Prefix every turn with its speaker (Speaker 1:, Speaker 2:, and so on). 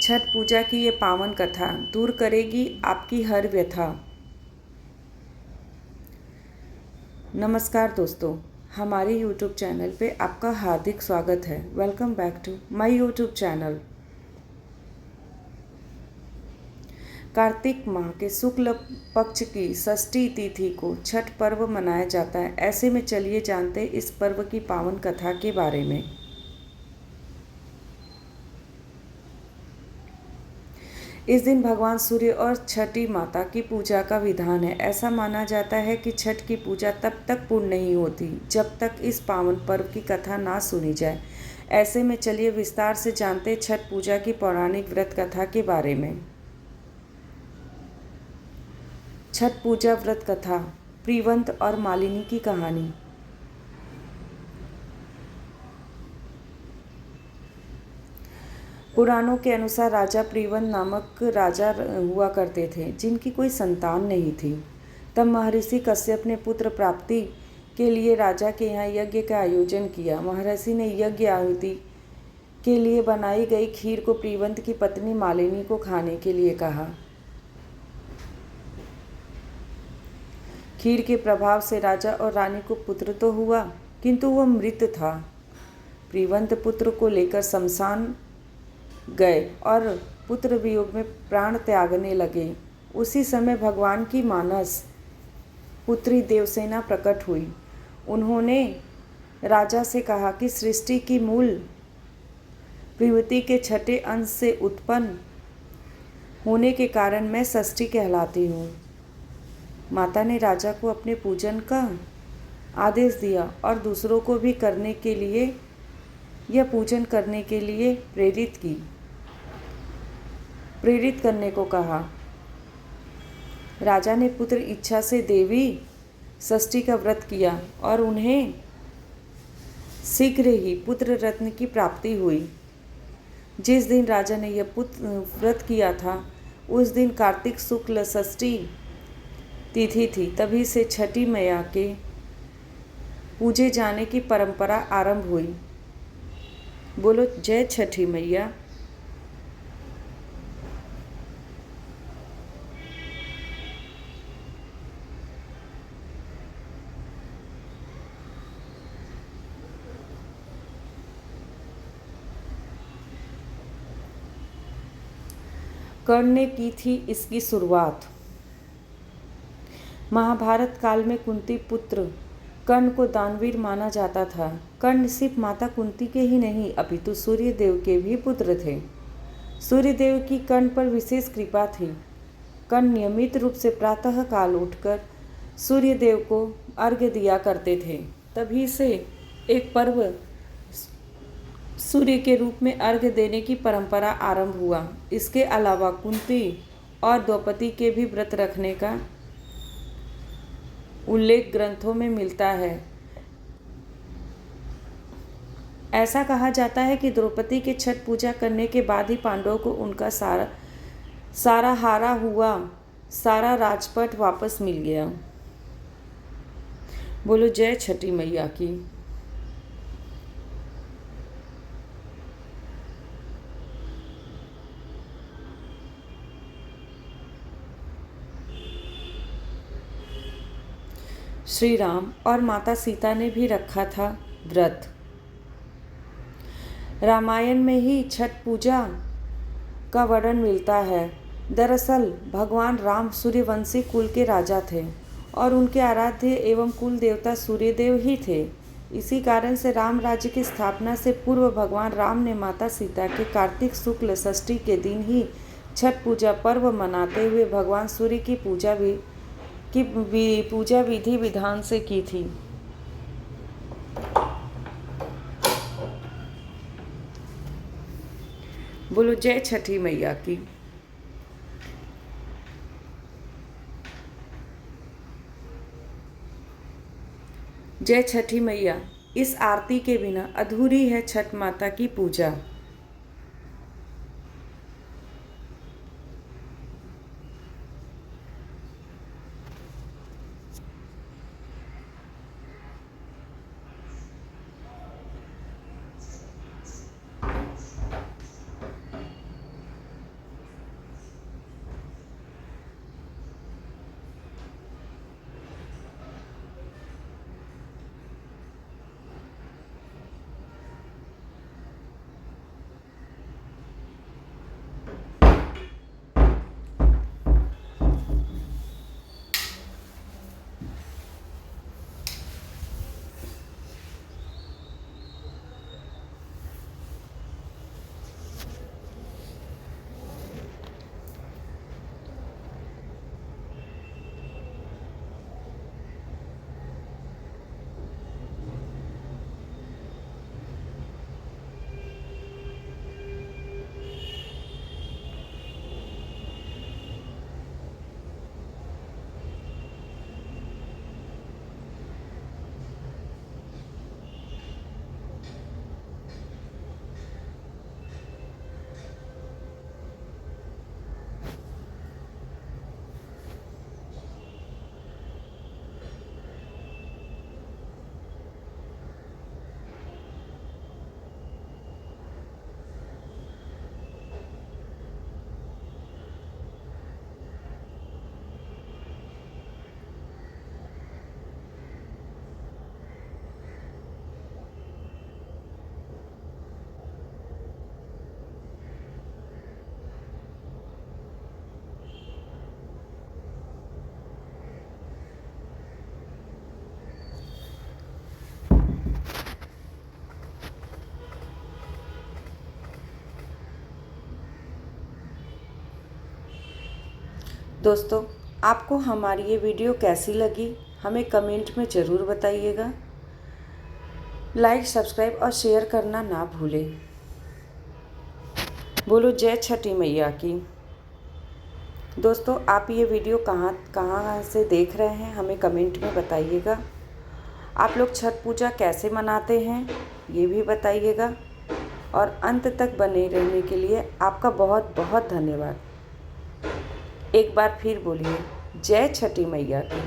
Speaker 1: छठ पूजा की ये पावन कथा दूर करेगी आपकी हर व्यथा। नमस्कार दोस्तों, हमारे YouTube चैनल पे आपका हार्दिक स्वागत है। Welcome back to my YouTube channel. Kartik माह के शुक्ल पक्ष की षष्ठी तिथि को छठ पर्व मनाया जाता है। ऐसे में चलिए जानते हैं इस पर्व की पावन कथा के बारे में। इस दिन भगवान सूर्य और छठी माता की पूजा का विधान है। ऐसा माना जाता है कि छठ की पूजा तब तक पूर्ण नहीं होती जब तक इस पावन पर्व की कथा ना सुनी जाए। ऐसे में चलिए विस्तार से जानते छठ पूजा की पौराणिक व्रत कथा के बारे में। छठ पूजा व्रत कथा, प्रीवंत और मालिनी की कहानी। पुराणों के अनुसार राजा प्रीवंत नामक राजा हुआ करते थे जिनकी कोई संतान नहीं थी। तब महर्षि कश्यप ने पुत्र प्राप्ति के लिए राजा के यहाँ यज्ञ का आयोजन किया। महर्षि ने यज्ञ आहुति के लिए बनाई गई खीर को प्रीवंत की पत्नी मालिनी को खाने के लिए कहा। खीर के प्रभाव से राजा और रानी को पुत्र तो हुआ, किंतु वह मृत था। प्रीवंत पुत्र को लेकर शमशान गए और पुत्र वियोग में प्राण त्यागने लगे। उसी समय भगवान की मानस पुत्री देवसेना प्रकट हुई। उन्होंने राजा से कहा कि सृष्टि की मूल प्रवृत्ति के छठे अंश से उत्पन्न होने के कारण मैं षष्ठी कहलाती हूँ। माता ने राजा को अपने पूजन का आदेश दिया और दूसरों को भी करने के लिए यह पूजन करने के लिए प्रेरित करने को कहा। राजा ने पुत्र इच्छा से देवी षष्ठी का व्रत किया और उन्हें शीघ्र ही पुत्र रत्न की प्राप्ति हुई। जिस दिन राजा ने यह व्रत किया था उस दिन कार्तिक शुक्ल षष्ठी तिथि थी। तभी से छठी मैया के पूजे जाने की परंपरा आरंभ हुई। बोलो जय छठी मैया। कर्ण ने की थी इसकी शुरुआत। महाभारत काल में कुंती पुत्र कर्ण को दानवीर माना जाता था। कर्ण सिर्फ माता कुंती के ही नहीं अपितु सूर्य देव के भी पुत्र थे। सूर्य देव की कर्ण पर विशेष कृपा थी। कर्ण नियमित रूप से प्रातः काल उठकर सूर्य देव को अर्घ्य दिया करते थे। तभी से एक पर्व सूर्य के रूप में अर्घ्य देने की परंपरा आरंभ हुआ। इसके अलावा कुंती और द्रौपदी के भी व्रत रखने का उल्लेख ग्रंथों में मिलता है। ऐसा कहा जाता है कि द्रौपदी के छठ पूजा करने के बाद ही पांडवों को उनका सारा हारा हुआ सारा राजपट वापस मिल गया। बोलो जय छठी मैया की। श्री राम और माता सीता ने भी रखा था व्रत। रामायण में ही छठ पूजा का वर्णन मिलता है। दरअसल भगवान राम सूर्यवंशी कुल के राजा थे और उनके आराध्य एवं कुल देवता सूर्यदेव ही थे। इसी कारण से राम राज्य की स्थापना से पूर्व भगवान राम ने माता सीता के कार्तिक शुक्ल षष्ठी के दिन ही छठ पूजा पर्व मनाते हुए भगवान सूर्य की पूजा विधि विधान से की थी। बोलो जय छठी मैया की। जय छठी मैया। इस आरती के बिना अधूरी है छठ माता की पूजा। दोस्तों, आपको हमारी ये वीडियो कैसी लगी हमें कमेंट में ज़रूर बताइएगा। लाइक, सब्सक्राइब और शेयर करना ना भूलें। बोलो जय छठी मैया की। दोस्तों, आप ये वीडियो कहाँ से देख रहे हैं हमें कमेंट में बताइएगा। आप लोग छठ पूजा कैसे मनाते हैं ये भी बताइएगा। और अंत तक बने रहने के लिए आपका बहुत बहुत धन्यवाद। एक बार फिर बोलिए जय छठी मैया की।